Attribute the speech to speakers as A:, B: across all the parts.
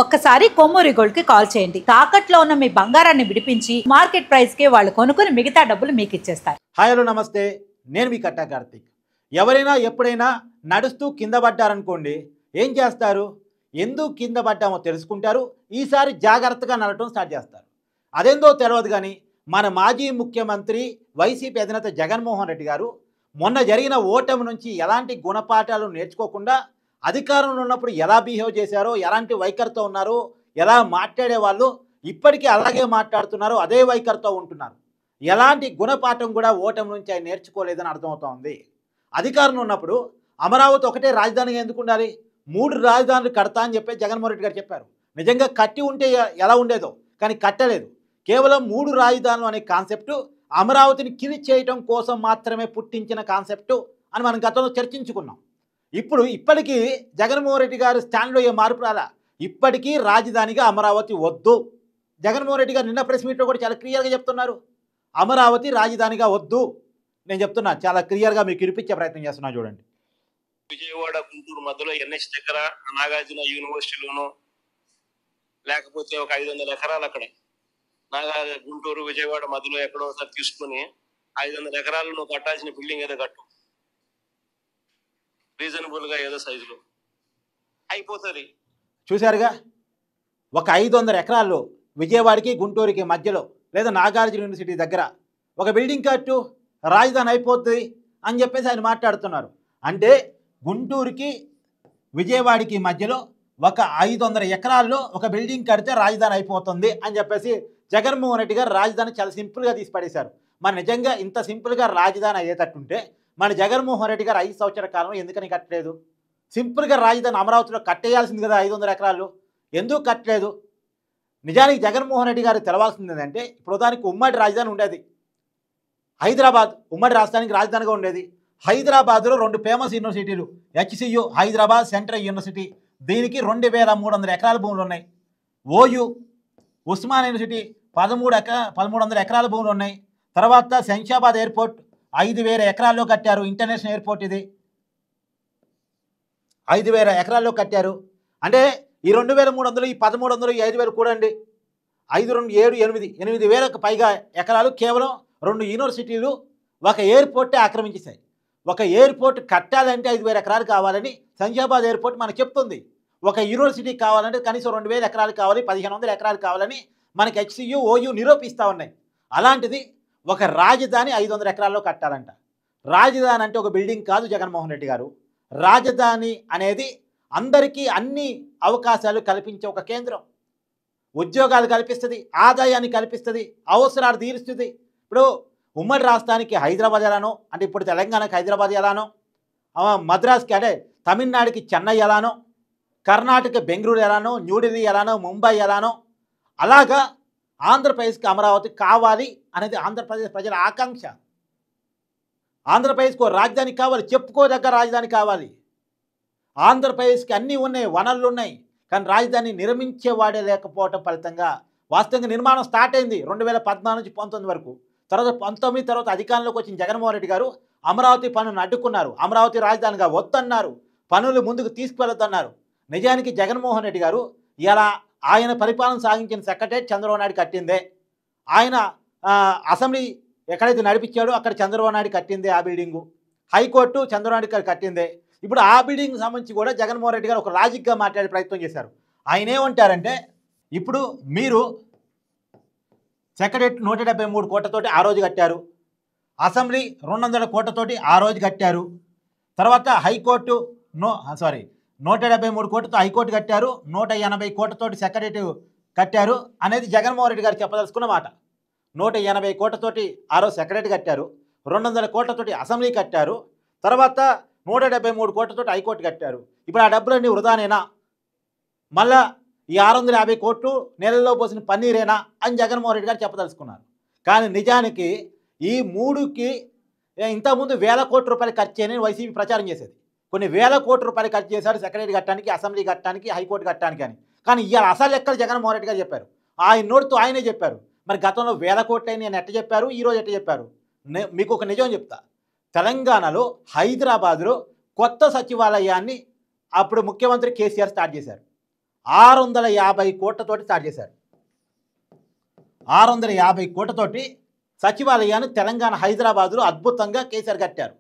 A: ఒక్కసారి కొమ్మూరి గోల్డ్ కి కాల్ చేయండి. తాకట్లో ఉన్న మీ బంగారాన్ని విడిపించి మార్కెట్ ప్రైస్ కి వాళ్ళు కొనుక్కుని మిగతా డబ్బులు మీకు ఇచ్చేస్తారు.
B: హాయ్ హలో నమస్తే, నేను మీ కట్టా కార్తీక్. ఎవరైనా ఎప్పుడైనా నడుస్తూ కింద పడ్డారనుకోండి, ఏం చేస్తారు? ఎందుకు కింద పడ్డామో తెలుసుకుంటారు. ఈసారి జాగ్రత్తగా నడవటం స్టార్ట్ చేస్తారు. అదేందో తెలియదు కానీ మన మాజీ ముఖ్యమంత్రి వైసీపీ అధినేత జగన్మోహన్ రెడ్డి గారు మొన్న జరిగిన ఓటమి నుంచి ఎలాంటి గుణపాఠాలు నేర్చుకోకుండా అధికారంలో ఉన్నప్పుడు ఎలా బిహేవ్ చేశారో, ఎలాంటి వైఖరితో ఉన్నారో, ఎలా మాట్లాడే వాళ్ళు ఇప్పటికీ అలాగే మాట్లాడుతున్నారు, అదే వైఖరితో ఉంటున్నారు. ఎలాంటి గుణపాఠం కూడా ఓటమి నుంచి ఆయన నేర్చుకోలేదని అర్థమవుతోంది. అధికారంలో ఉన్నప్పుడు అమరావతి ఒకటే రాజధానిగా ఎందుకు ఉండాలి, 3 రాజధానులు కడతా అని చెప్పి జగన్మోహన్ రెడ్డి గారు చెప్పారు. నిజంగా కట్టి ఉంటే ఎలా ఉండేదో, కానీ కట్టలేదు. కేవలం 3 రాజధానులు అనే కాన్సెప్టు అమరావతిని కిలి చేయటం కోసం మాత్రమే పుట్టించిన కాన్సెప్టు అని మనం గతంలో చర్చించుకున్నాం. ఇప్పటికీ జగన్మోహన్ రెడ్డి గారు స్టాండ్లో ఏ మార్పు రాలా. ఇప్పటికీ రాజధానిగా అమరావతి వద్దు. జగన్మోహన్ రెడ్డి గారు నిన్న ప్రెస్ మీట్లో కూడా చాలా క్లియర్గా చెప్తున్నారు, అమరావతి రాజధానిగా వద్దు. నేను చెప్తున్నా, చాలా క్లియర్గా మీకు వినిపించే ప్రయత్నం చేస్తున్నా, చూడండి.
C: విజయవాడ గుంటూరు మధ్యలో ఎన్హెచ్ దగ్గర నాగార్జున యూనివర్సిటీలోనో లేకపోతే ఒక 500 ఎకరాలు అక్కడ గుంటూరు విజయవాడ మధ్యలో ఎక్కడో ఒకసారి తీసుకుని 500 ఎకరాలు నువ్వు కట్టాల్సిన బిల్డింగ్ ఏదో కట్టు, రీజనబుల్ గా ఏదో సైజులో అయిపోతుంది.
B: చూశారుగా, ఒక 500 ఎకరాల్లో విజయవాడకి గుంటూరుకి మధ్యలో లేదా నాగార్జున యూనివర్సిటీ దగ్గర ఒక బిల్డింగ్ కట్టు, రాజధాని అయిపోతుంది అని చెప్పేసి ఆయన మాట్లాడుతున్నారు. అంటే గుంటూరుకి విజయవాడకి మధ్యలో ఒక 500 ఎకరాల్లో ఒక బిల్డింగ్ కడితే రాజధాని అయిపోతుంది అని చెప్పేసి జగన్మోహన్ రెడ్డి గారు రాజధాని చాలా సింపుల్గా తీసి పడేశారు. మరి నిజంగా ఇంత సింపుల్గా రాజధాని అయ్యేటట్టుంటే మన జగన్మోహన్ రెడ్డి గారు 5 సంవత్సరాల కాలంలో ఎందుకని కట్టలేదు? సింపుల్గా రాజధాని అమరావతిలో కట్టేయాల్సింది కదా 500 ఎకరాలు, ఎందుకు కట్టలేదు? నిజానికి జగన్మోహన్ రెడ్డి గారు తెలవాల్సింది ఏంటంటే, ఇప్పుడు దానికి ఉమ్మడి రాజధాని ఉండేది, హైదరాబాద్ ఉమ్మడి రాష్ట్రానికి రాజధానిగా ఉండేది. హైదరాబాద్లో 2 ఫేమస్ యూనివర్సిటీలు, హెచ్సియు హైదరాబాద్ సెంట్రల్ యూనివర్సిటీ, దీనికి 2300 ఎకరాల భూములు ఉన్నాయి. ఓయూ ఉస్మాన్ యూనివర్సిటీ 1300 ఎకరాల భూములు ఉన్నాయి. తర్వాత శంషాబాద్ ఎయిర్పోర్ట్ 5000 ఎకరాల్లో కట్టారు. ఇంటర్నేషనల్ ఎయిర్పోర్ట్ ఇది 5000 ఎకరాల్లో కట్టారు. అంటే ఈ 2300, ఈ 1300, ఈ 5000 కూడండి, 5, 2, 7, 8,000కు పైగా ఎకరాలు కేవలం 2 యూనివర్సిటీలు ఒక ఎయిర్పోర్టే ఆక్రమించేశాయి. ఒక ఎయిర్పోర్ట్ కట్టాలంటే 5000 ఎకరాలు కావాలని శంషాబాద్ ఎయిర్పోర్ట్ మనకు చెప్తుంది. ఒక యూనివర్సిటీ కావాలంటే కనీసం 2000 ఎకరాలు కావాలి, 1500 ఎకరాలు కావాలని మనకి హెచ్సియు ఓయూ నిరూపిస్తూ ఉన్నాయి. అలాంటిది ఒక రాజధాని 500 ఎకరాల్లో కట్టాలంట. రాజధాని అంటే ఒక బిల్డింగ్ కాదు జగన్మోహన్ రెడ్డి గారు. రాజధాని అనేది అందరికీ అన్ని అవకాశాలు కల్పించే ఒక కేంద్రం. ఉద్యోగాలు కల్పిస్తుంది, ఆదాయాన్ని కల్పిస్తుంది, అవసరాలు తీరుస్తుంది. ఇప్పుడు ఉమ్మడి రాష్ట్రానికి హైదరాబాద్ ఎలానో, అంటే ఇప్పుడు తెలంగాణకి హైదరాబాద్ ఎలానో, మద్రాస్కి అంటే తమిళనాడుకి చెన్నై ఎలానో, కర్ణాటక బెంగళూరు ఎలానో, న్యూఢిల్లీ ఎలానో, ముంబై ఎలానో, అలాగా ఆంధ్రప్రదేశ్కి అమరావతి కావాలి అనేది ఆంధ్రప్రదేశ్ ప్రజల ఆకాంక్ష. ఆంధ్రప్రదేశ్కు రాజధాని కావాలి, చెప్పుకోదగ్గ రాజధాని కావాలి. ఆంధ్రప్రదేశ్కి అన్నీ ఉన్నాయి, వనరులు ఉన్నాయి, కానీ రాజధాని నిర్మించేవాడే లేకపోవటం ఫలితంగా వాస్తవంగా నిర్మాణం స్టార్ట్ అయింది 2014 నుంచి 19 వరకు. తర్వాత 19 తర్వాత అధికారంలోకి వచ్చిన జగన్మోహన్ రెడ్డి గారు అమరావతి పనులను అడ్డుకున్నారు, అమరావతి రాజధానిగా వద్దన్నారు, పనులు ముందుకు తీసుకువెళ్ళొద్దన్నారు. నిజానికి జగన్మోహన్ రెడ్డి గారు ఇలా ఆయన పరిపాలన సాగించిన సెక్రటరేట్ చంద్రబాబు నాయుడు కట్టిందే, ఆయన అసెంబ్లీ ఎక్కడైతే నడిపించాడో అక్కడ చంద్రబాబు నాయుడు కట్టిందే ఆ బిల్డింగు, హైకోర్టు చంద్రబాబు నాయుడు గారు కట్టిందే. ఇప్పుడు ఆ బిల్డింగ్ సంబంధించి కూడా జగన్మోహన్ రెడ్డి గారు ఒక లాజిక్గా మాట్లాడే ప్రయత్నం చేశారు. ఆయన ఏమంటారంటే, ఇప్పుడు మీరు సెక్రటరేట్ 173 కోట్లతోటి ఆ రోజు కట్టారు, అసెంబ్లీ 200 కోట్లతోటి ఆ రోజు కట్టారు, తర్వాత హైకోర్టు 173 కోట్లతో హైకోర్టు కట్టారు, 180 కోట్లతోటి సెక్రటరేట్ కట్టారు అనేది జగన్మోహన్ రెడ్డి గారు చెప్పదలుచుకున్న మాట. 180 కోట్లతోటి ఆ రోజు సెక్రటరేట్ కట్టారు, 200 కోట్లతోటి అసెంబ్లీ కట్టారు, తర్వాత 173 కోట్లతోటి హైకోర్టు కట్టారు. ఇప్పుడు ఆ డబ్బులన్నీ వృధానేనా, మళ్ళా ఈ 650 కోట్లు నెలల్లో పోసిన పన్నీరేనా అని జగన్మోహన్ రెడ్డి గారు చెప్పదలుచుకున్నారు. కానీ నిజానికి ఈ 3కి ఇంతకుముందు 1000 కోట్ల రూపాయలు ఖర్చు చేయని వైసీపీ ప్రచారం చేసేది. కొన్ని 1000 కోట్ల రూపాయలు ఖర్చు చేశారు సెక్రటరీ కట్టడానికి, అసెంబ్లీ కట్టడానికి, హైకోర్టు కట్టడానికి అని. కానీ ఇవాళ అసలు లెక్కలు జగన్మోహన్ రెడ్డి గారు చెప్పారు, ఆయన నోటితో ఆయనే చెప్పారు. మరి గతంలో 1000 కోట్లు అయినా ఎట్ట చెప్పారు, ఈరోజు ఎట్ట చెప్పారు? మీకు ఒక నిజం చెప్తా. తెలంగాణలో హైదరాబాద్లో కొత్త సచివాలయాన్ని అప్పుడు ముఖ్యమంత్రి కేసీఆర్ స్టార్ట్ చేశారు. 650 కోట్లతోటి స్టార్ట్ చేశారు. 650 కోట్లతోటి సచివాలయాన్ని తెలంగాణ హైదరాబాదులో అద్భుతంగా కేసీఆర్ కట్టారు.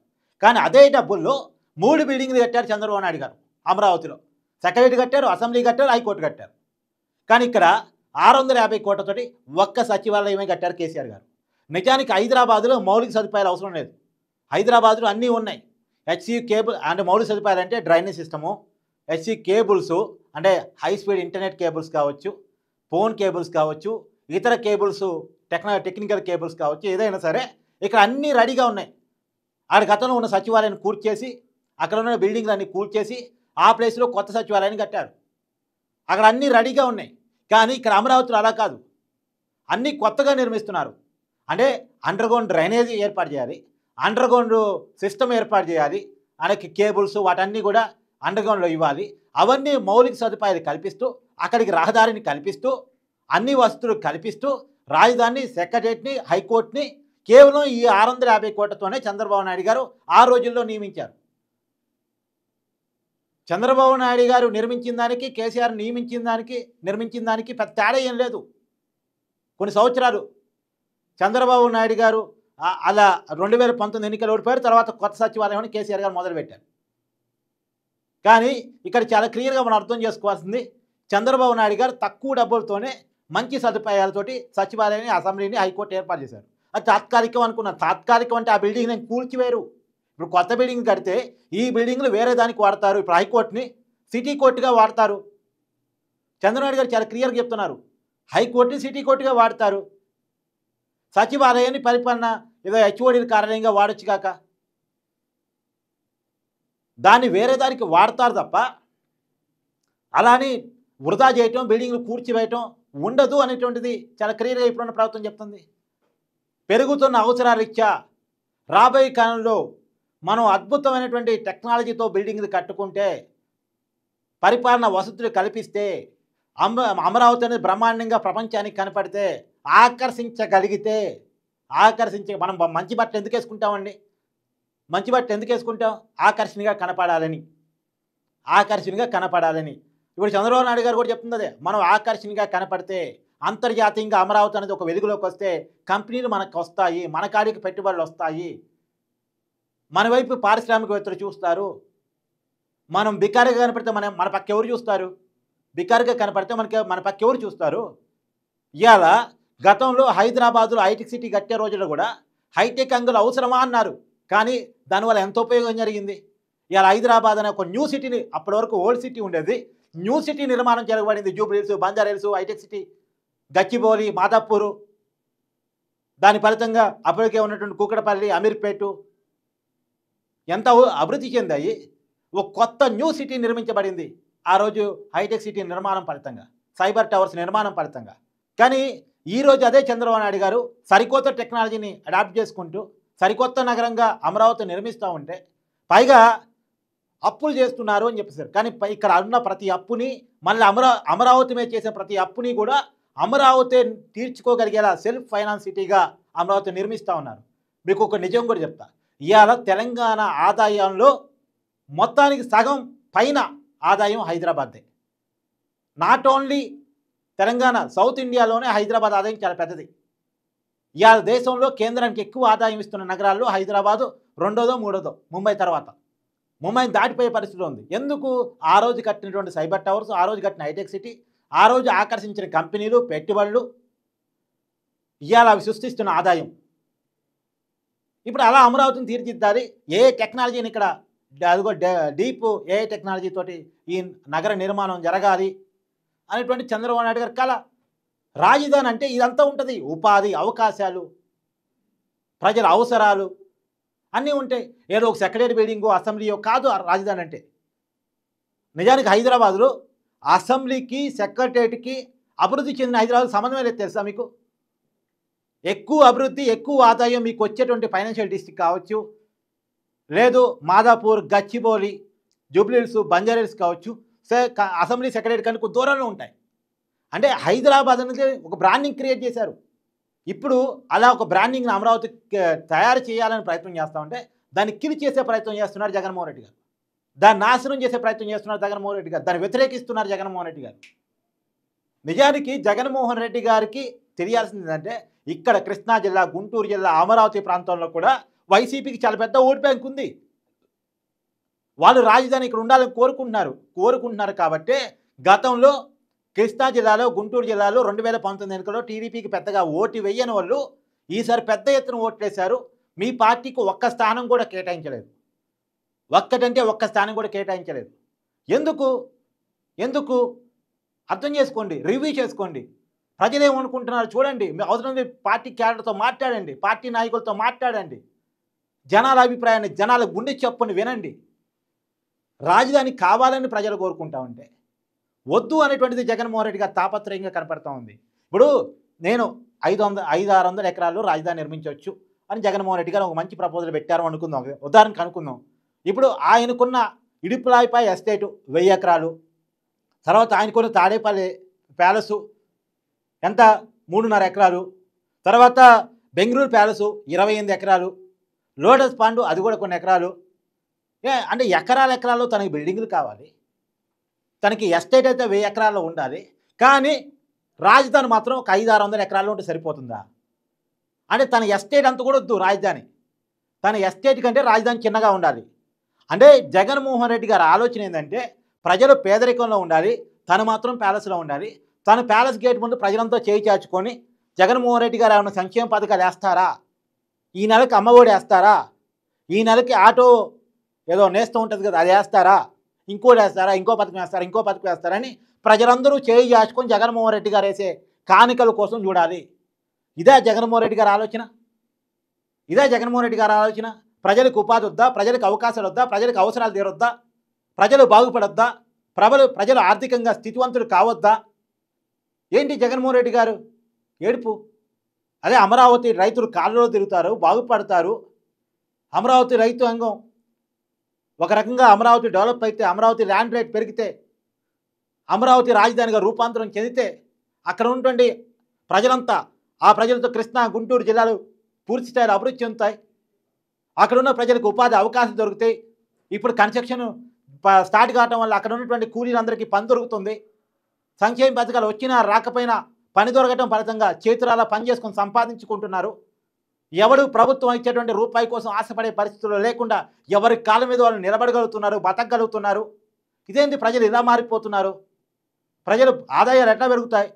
B: కానీ అదే డబ్బుల్లో 3 బిల్డింగ్లు కట్టారు చంద్రబాబు నాయుడు గారు. అమరావతిలో సెక్రటరీ కట్టారు, అసెంబ్లీ కట్టారు, హైకోర్టు కట్టారు. కానీ ఇక్కడ 650 కోట్లతోటి ఒక్క సచివాలయమే కట్టారు కేసీఆర్ గారు. నిజానికి హైదరాబాదులో మౌలిక సదుపాయాలు అవసరం లేదు. హైదరాబాదులో అన్నీ ఉన్నాయి. హెచ్సి కేబుల్ అంటే మౌలిక సదుపాయాలు అంటే డ్రైనేజ్ సిస్టము, హెచ్సి కేబుల్స్ అంటే హై స్పీడ్ ఇంటర్నెట్ కేబుల్స్ కావచ్చు, ఫోన్ కేబుల్స్ కావచ్చు, ఇతర కేబుల్స్ టెక్నికల్ కేబుల్స్ కావచ్చు, ఏదైనా సరే ఇక్కడ అన్నీ రెడీగా ఉన్నాయి. ఆడ గతంలో ఉన్న సచివాలయాన్ని కూల్చేసి అక్కడ ఉన్న బిల్డింగ్లు అన్నీ కూల్చేసి ఆ ప్లేస్లో కొత్త సచివాలయాన్ని కట్టారు. అక్కడ అన్నీ రెడీగా ఉన్నాయి. కానీ ఇక్కడ అమరావతిలో అలా కాదు, అన్నీ కొత్తగా నిర్మిస్తున్నారు. అంటే అండర్గ్రౌండ్ డ్రైనేజీ ఏర్పాటు చేయాలి, అండర్గ్రౌండ్ సిస్టమ్ ఏర్పాటు చేయాలి, అలాగే కేబుల్స్ వాటన్నీ కూడా అండర్గ్రౌండ్లో ఇవ్వాలి. అవన్నీ మౌలిక సదుపాయాలు కల్పిస్తూ అక్కడికి రహదారిని కల్పిస్తూ అన్ని వసతులు కల్పిస్తూ రాజధాని సెక్రటరియట్ని హైకోర్టుని కేవలం ఈ 650 కోట్లతోనే చంద్రబాబు నాయుడు గారు ఆ రోజుల్లో నియమించారు. చంద్రబాబు నాయుడు గారు నిర్మించిన దానికి కేసీఆర్ నిర్మించిన దానికి పెద్ద తేడా ఏం లేదు. కొన్ని సంవత్సరాలు చంద్రబాబు నాయుడు గారు అలా 2019 ఎన్నికలు ఓడిపోయారు. తర్వాత కొత్త సచివాలయాన్ని కేసీఆర్ గారు మొదలుపెట్టారు. కానీ ఇక్కడ చాలా క్లియర్గా మనం అర్థం చేసుకోవాల్సింది, చంద్రబాబు నాయుడు గారు తక్కువ డబ్బులతోనే మంచి సదుపాయాలతోటి సచివాలయాన్ని, అసెంబ్లీని, హైకోర్టు ఏర్పాటు చేశారు. అది తాత్కాలికం అనుకున్నాను. తాత్కాలికం అంటే ఆ బిల్డింగ్ నేను కూల్చివేరు. ఇప్పుడు కొత్త బిల్డింగ్ కడితే ఈ బిల్డింగ్లు వేరే దానికి వాడతారు. ఇప్పుడు హైకోర్టుని సిటీ కోర్టుగా వాడతారు. చంద్రబాబు గారు చాలా క్లియర్గా చెప్తున్నారు, హైకోర్టుని సిటీ కోర్టుగా వాడతారు, సచివాలయాన్ని పరిపాలన ఏదో హెచ్ఓడి కార్యాలయంగా వాడొచ్చు కాక దాన్ని వేరే దానికి వాడతారు తప్ప అలాని వృధా చేయటం, బిల్డింగ్లు కూర్చివేయటం ఉండదు అనేటువంటిది చాలా క్లియర్గా ఇప్పుడున్న ప్రభుత్వం చెప్తుంది. పెరుగుతున్న అవసరాల రీత్యా రాబోయే కాలంలో మనం అద్భుతమైనటువంటి టెక్నాలజీతో బిల్డింగ్లు కట్టుకుంటే, పరిపాలన వసతులు కల్పిస్తే, అమరావతి అనేది బ్రహ్మాండంగా ప్రపంచానికి కనపడితే, ఆకర్షించగలిగితే మనం మంచి బట్టలు ఎందుకు వేసుకుంటామండి? మంచి బట్టలు ఎందుకు వేసుకుంటాం? ఆకర్షణగా కనపడాలని. ఇప్పుడు చంద్రబాబు నాయుడు గారు కూడా చెప్తుంది అదే, మనం ఆకర్షణగా కనపడితే, అంతర్జాతీయంగా అమరావతి అనేది ఒక వెలుగులోకి వస్తే కంపెనీలు మనకు వస్తాయి, మన కాడికి పెట్టుబడులు వస్తాయి, మన వైపు పారిశ్రామికవేత్తలు చూస్తారు. మనం బికారిగా కనపడితే మన పక్క ఎవరు చూస్తారు? బికారిగా కనపడితే మన పక్క ఎవరు చూస్తారు? ఇవాళ గతంలో హైదరాబాదులో హైటెక్ సిటీ కట్టే రోజుల్లో కూడా హైటెక్ అంగులు అవసరమా అన్నారు. కానీ దానివల్ల ఎంత ఉపయోగం జరిగింది? ఇవాళ హైదరాబాద్ అనే ఒక న్యూ సిటీని, అప్పటి వరకు ఓల్డ్ సిటీ ఉండేది, న్యూ సిటీ నిర్మాణం జరగబడింది. జూబ్లీహిల్స్, బంజారాహిల్స్, హైటెక్ సిటీ, గచ్చిబౌలి, మాదాపూరు, దాని ఫలితంగా అప్పటికే ఉన్నటువంటి కూకటపల్లి, అమీర్పేట ఎంత అభివృద్ధి చెందాయి. ఒక కొత్త న్యూ సిటీ నిర్మించబడింది ఆ రోజు హైటెక్ సిటీ నిర్మాణం ఫలితంగా, సైబర్ టవర్స్ నిర్మాణం ఫలితంగా. కానీ ఈరోజు అదే చంద్రబాబు నాయుడు గారు సరికొత్త టెక్నాలజీని అడాప్ట్ చేసుకుంటూ సరికొత్త నగరంగా అమరావతి నిర్మిస్తూ ఉంటే పైగా అప్పులు చేస్తున్నారు అని చెప్పేసారు. కానీ ఇక్కడ ఉన్న ప్రతి అప్పుని మళ్ళీ అమరావతి మీద చేసిన ప్రతి అప్పుని కూడా అమరావతి తీర్చుకోగలిగేలా సెల్ఫ్ ఫైనాన్స్ సిటీగా అమరావతి నిర్మిస్తూ ఉన్నారు. మీకు ఒక నిజం కూడా చెప్తా, ఇవాళ తెలంగాణ ఆదాయంలో మొత్తానికి సగం పైన ఆదాయం హైదరాబాద్దే. నాట్ ఓన్లీ తెలంగాణ, సౌత్ ఇండియాలోనే హైదరాబాద్ ఆదాయం చాలా పెద్దది. ఇవాళ దేశంలో కేంద్రానికి ఎక్కువ ఆదాయం ఇస్తున్న నగరాల్లో హైదరాబాదు రెండోదో మూడోదో, ముంబై తర్వాత. ముంబైని దాటిపోయే పరిస్థితి ఉంది. ఎందుకు? ఆ రోజు కట్టినటువంటి సైబర్ టవర్స్, ఆ రోజు కట్టిన హైటెక్ సిటీ, ఆ రోజు ఆకర్షించిన కంపెనీలు, పెట్టుబడులు, ఇవాళ అవి సృష్టిస్తున్న ఆదాయం. ఇప్పుడు అలా అమరావతిని తీర్చిదిద్దాలి. ఏ టెక్నాలజీని ఇక్కడ అదిగో డీప్ ఏ టెక్నాలజీతోటి ఈ నగర నిర్మాణం జరగాలి అనేటువంటి చంద్రబాబు నాయుడు గారి కళ. రాజధాని అంటే ఇదంతా ఉంటుంది. ఉపాధి అవకాశాలు, ప్రజల అవసరాలు అన్నీ ఉంటాయి. ఏదో ఒక సెక్రటరీ బిల్డింగో అసెంబ్లీయో కాదు రాజధాని అంటే. నిజానికి హైదరాబాదులో అసెంబ్లీకి, సెక్రటరీకి అభివృద్ధి చెందిన హైదరాబాద్ సంబంధమే లేదు తెలుసా మీకు? ఎక్కువ అభివృద్ధి, ఎక్కువ ఆదాయం మీకు వచ్చేటువంటి ఫైనాన్షియల్ డిస్ట్రిక్ట్ కావచ్చు, లేదు మాదాపూర్, గచ్చిబౌలి, జూబ్లీహిల్స్, బంజారాహిల్స్ కావచ్చు, అసెంబ్లీ సెక్రటరీ కనుక దూరంలో ఉంటాయి. అంటే హైదరాబాద్ అనేది ఒక బ్రాండింగ్ క్రియేట్ చేశారు. ఇప్పుడు అలా ఒక బ్రాండింగ్ని అమరావతి తయారు చేయాలని ప్రయత్నం చేస్తూ ఉంటే దాన్ని కిల్ చేసే ప్రయత్నం చేస్తున్నారు జగన్మోహన్ రెడ్డి గారు. దాన్ని నాశనం చేసే ప్రయత్నం చేస్తున్నారు జగన్మోహన్ రెడ్డి గారు, దాన్ని వ్యతిరేకిస్తున్నారు జగన్మోహన్ రెడ్డి గారు. నిజానికి జగన్మోహన్ రెడ్డి గారికి తెలియాల్సింది ఏంటంటే ఇక్కడ కృష్ణా జిల్లా, గుంటూరు జిల్లా, అమరావతి ప్రాంతంలో కూడా వైసీపీకి చాలా పెద్ద ఓటు బ్యాంక్ ఉంది. వాళ్ళు రాజధాని ఇక్కడ ఉండాలని కోరుకుంటున్నారు కాబట్టి గతంలో కృష్ణా జిల్లాలో, గుంటూరు జిల్లాలో 2019 ఎన్నికల్లో టీడీపీకి పెద్దగా ఓటు వేయని వాళ్ళు ఈసారి పెద్ద ఎత్తున ఓట్లేశారు. మీ పార్టీకి ఒక్క స్థానం కూడా కేటాయించలేదు. ఒక్కటంటే ఒక్క స్థానం కూడా కేటాయించలేదు. ఎందుకు అర్థం చేసుకోండి, రివ్యూ చేసుకోండి. ప్రజలు ఏమనుకుంటున్నారు చూడండి. అవసరం పార్టీ క్యాడర్తో మాట్లాడండి, పార్టీ నాయకులతో మాట్లాడండి, జనాల అభిప్రాయాన్ని, జనాల గుండె చప్పుని వినండి. రాజధాని కావాలని ప్రజలు కోరుకుంటా ఉంటే వద్దు అనేటువంటిది జగన్మోహన్ రెడ్డి గారు తాపత్రయంగా కనపడతా ఉంది. ఇప్పుడు నేను 500-600 ఎకరాల్లో రాజధాని నిర్మించవచ్చు అని జగన్మోహన్ రెడ్డి గారు ఒక మంచి ప్రపోజల్ పెట్టారు అనుకుందాం, ఉదాహరణకు అనుకుందాం. ఇప్పుడు ఆయనకున్న ఇడుపులాయిపై ఎస్టేటు 1000 ఎకరాలు, తర్వాత ఆయనకున్న తాడేపల్లి ప్యాలెసు ఎంత 3.5 ఎకరాలు, తర్వాత బెంగళూరు ప్యాలెసు 28 ఎకరాలు, లోటస్ పాండు అది కూడా కొన్ని ఎకరాలు. అంటే ఎకరాల్లో తనకి బిల్డింగులు కావాలి, తనకి ఎస్టేట్ అయితే 1000 ఎకరాల్లో ఉండాలి. కానీ రాజధాని మాత్రం ఒక 500-600 ఎకరాల్లో ఉంటే సరిపోతుందా? అంటే తన ఎస్టేట్ అంతా కూడా వద్దు రాజధాని, తన ఎస్టేట్ కంటే రాజధాని చిన్నగా ఉండాలి. అంటే జగన్మోహన్ రెడ్డి గారి ఆలోచన ఏంటంటే ప్రజలు పేదరికంలో ఉండాలి, తను మాత్రం ప్యాలెస్లో ఉండాలి. తను ప్యాలెస్ గేట్ ముందు ప్రజలంతా చేయి చాచుకొని జగన్మోహన్ రెడ్డి గారు ఏమైనా సంక్షేమ పథకాలు వేస్తారా, ఈ నెలకి అమ్మఒడి వేస్తారా, ఈ నెలకి ఆటో ఏదో నేస్తూ ఉంటుంది కదా అది వేస్తారా, ఇంకోటి వేస్తారా, ఇంకో పథకం వేస్తారని ప్రజలందరూ చేయి చాచుకొని జగన్మోహన్ రెడ్డి గారు వేసే కానుకల కోసం చూడాలి. ఇదే జగన్మోహన్ రెడ్డి గారి ఆలోచన. ప్రజలకు ఉపాధి వద్దా, ప్రజలకు అవకాశాలు వద్దా, ప్రజలకు అవసరాలు తీరొద్దా, ప్రజలు బాగుపడొద్దా, ప్రజలు ఆర్థికంగా స్థితివంతులు కావద్దా? ఏంటి జగన్మోహన్ రెడ్డి గారు ఏడుపు? అదే అమరావతి రైతులు కాళ్ళలో తిరుగుతారు, బాగుపడతారు. అమరావతి రైతు అంగం ఒక రకంగా అమరావతి డెవలప్ అయితే, అమరావతి ల్యాండ్ రేట్ పెరిగితే, అమరావతి రాజధానిగా రూపాంతరం చెందితే అక్కడ ఉన్నటువంటి ప్రజలంతా, ఆ ప్రజలతో కృష్ణా, గుంటూరు జిల్లాలు పూర్తి స్థాయిలో అభివృద్ధి చెందుతాయి. అక్కడ ఉన్న ప్రజలకు ఉపాధి అవకాశం దొరుకుతాయి. ఇప్పుడు కన్స్ట్రక్షన్ స్టార్ట్ కావటం వల్ల అక్కడ ఉన్నటువంటి కూలీలందరికీ పని దొరుకుతుంది. సంక్షేమ పథకాలు వచ్చినా రాకపోయినా పని దొరకటం ఫలితంగా చేతురాలా పని చేసుకొని సంపాదించుకుంటున్నారు. ఎవడు ప్రభుత్వం ఇచ్చేటువంటి రూపాయి కోసం ఆశపడే పరిస్థితుల్లో లేకుండా ఎవరి కాళ్ళ మీద వాళ్ళు నిలబడగలుగుతున్నారు, బతకగలుగుతున్నారు. ఇదేంటి ప్రజలు ఇలా మారిపోతున్నారు? ప్రజలు ఆదాయాలు ఎట్లా పెరుగుతాయి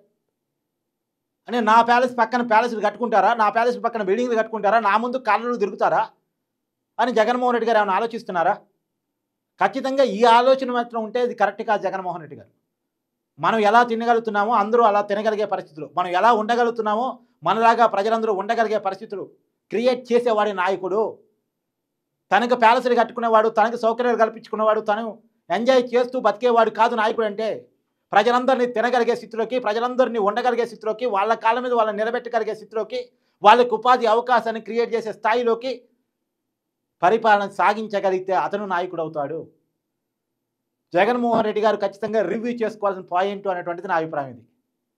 B: అని నా ప్యాలెస్ పక్కన ప్యాలెస్లు కట్టుకుంటారా, నా ప్యాలెస్ పక్కన బిల్డింగ్లు కట్టుకుంటారా, నా ముందు కాళ్ళలో తిరుగుతారా అని జగన్మోహన్ రెడ్డి గారు ఏమైనా ఆలోచిస్తున్నారా? ఖచ్చితంగా ఈ ఆలోచన మాత్రం ఉంటే ఇది కరెక్ట్ కాదు జగన్మోహన్ రెడ్డి గారు. మనం ఎలా తినగలుగుతున్నామో అందరూ అలా తినగలిగే పరిస్థితులు, మనం ఎలా ఉండగలుగుతున్నామో మనలాగా ప్రజలందరూ ఉండగలిగే పరిస్థితులు క్రియేట్ చేసేవాడి నాయకుడు. తనకు ప్యాలెస్లు కట్టుకునేవాడు, తనకు సౌకర్యాలు కల్పించుకునేవాడు, తను ఎంజాయ్ చేస్తూ బతికేవాడు కాదు నాయకుడు. అంటే ప్రజలందరినీ తినగలిగే స్థితిలోకి, ప్రజలందరినీ ఉండగలిగే స్థితిలోకి, వాళ్ళ కాళ్ళ మీద వాళ్ళని నిలబెట్టగలిగే స్థితిలోకి, వాళ్ళకు ఉపాధి అవకాశాన్ని క్రియేట్ చేసే స్థాయిలోకి పరిపాలన సాగించగలిగితే అతను నాయకుడు అవుతాడు. జగన్మోహన్ రెడ్డి గారు ఖచ్చితంగా రివ్యూ చేసుకోవాల్సిన పాయింట్ అనేటువంటిది నా అభిప్రాయం ఇది.